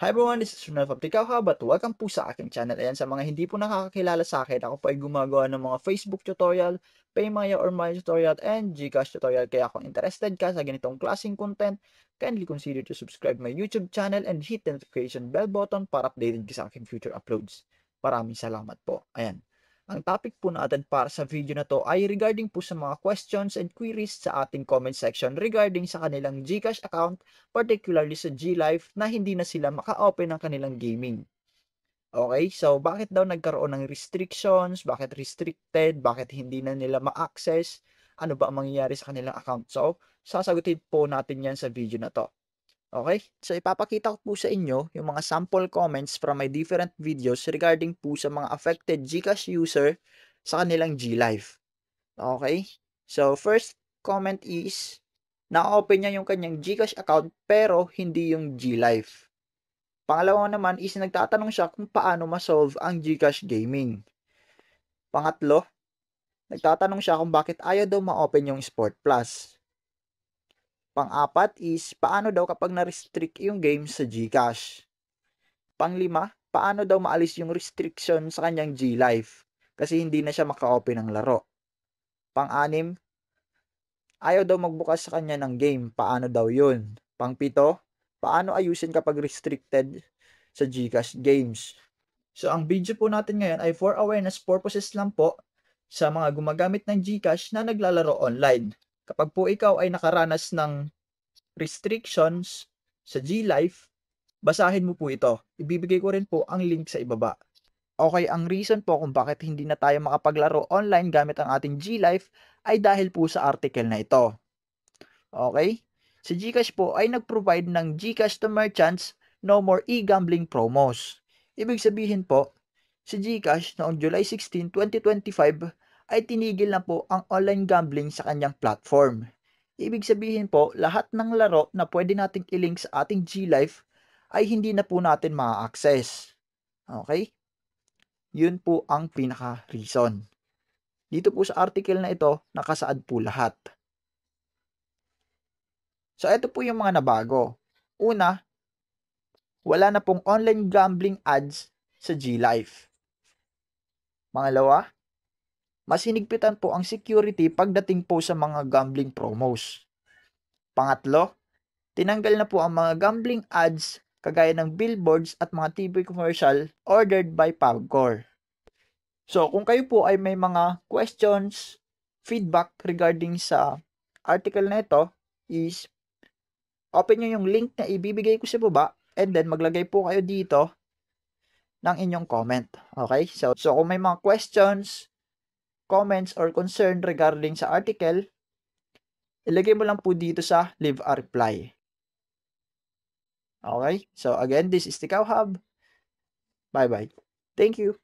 Hi everyone, this is Ronald from Tikao Hub at welcome po sa aking channel. Ayan, sa mga hindi po nakakakilala sa akin, ako po ay gumagawa ng mga Facebook tutorial, Paymaya or Maya tutorial, and Gcash tutorial. Kaya kung interested ka sa ganitong klaseng content, kindly consider to subscribe my YouTube channel and hit the notification bell button para updated ka sa aking future uploads. Maraming salamat po. Ayan. Ang topic po natin para sa video na to ay regarding po sa mga questions and queries sa ating comment section regarding sa kanilang Gcash account, particularly sa GLife na hindi na sila maka-open ng kanilang gaming. Okay, so bakit daw nagkaroon ng restrictions, bakit restricted, bakit hindi na nila ma-access, ano ba ang mangyayari sa kanilang account? So, sasagutin po natin yan sa video na to. Okay, so ipapakita ko po sa inyo yung mga sample comments from my different videos regarding po sa mga affected Gcash user sa kanilang GLife. Okay, so first comment is, na-open niya yung kanyang Gcash account pero hindi yung GLife. Pangalawa naman is nagtatanong siya kung paano ma-solve ang Gcash gaming. Pangatlo, nagtatanong siya kung bakit ayaw daw ma-open yung Sport Plus. Pang-apat is, paano daw kapag na-restrict yung game sa GCash? Pang-lima, paano daw maalis yung restriction sa kanyang GLife? Kasi hindi na siya maka-open ng laro. Pang-anim, ayaw daw magbukas sa kanya ng game. Paano daw yun? Pang-pito, paano ayusin kapag restricted sa GCash games? So, ang video po natin ngayon ay for awareness purposes lang po sa mga gumagamit ng GCash na naglalaro online. Kapag po ikaw ay nakaranas ng restrictions sa GLife, basahin mo po ito. Ibibigay ko rin po ang link sa ibaba. Okay, ang reason po kung bakit hindi na tayo makapaglaro online gamit ang ating GLife ay dahil po sa article na ito. Okay? Si GCash po ay nag-provide ng GCash to merchants no more e-gambling promos. Ibig sabihin po, si GCash noong July 16, 2025 ay tinigil na po ang online gambling sa kanyang platform. Ibig sabihin po, lahat ng laro na pwede nating i-link sa ating GLife ay hindi na po natin ma-access. Okay? Yun po ang pinaka-reason. Dito po sa article na ito, nakasaad po lahat. So, ito po yung mga nabago. Una, wala na pong online gambling ads sa GLife. Pangalawa, mas hinigpitan po ang security pagdating po sa mga gambling promos. Pangatlo, tinanggal na po ang mga gambling ads kagaya ng billboards at mga TV commercial ordered by Pagcor. So, kung kayo po ay may mga questions, feedback regarding sa article na ito, is open nyo yung link na ibibigay ko sa baba and then maglagay po kayo dito ng inyong comment. Okay? So kung may mga questions, comments, or concern regarding sa article, ilagay mo lang po dito sa leave a reply. Okay? So again, this is Tikao Hub. Bye-bye. Thank you.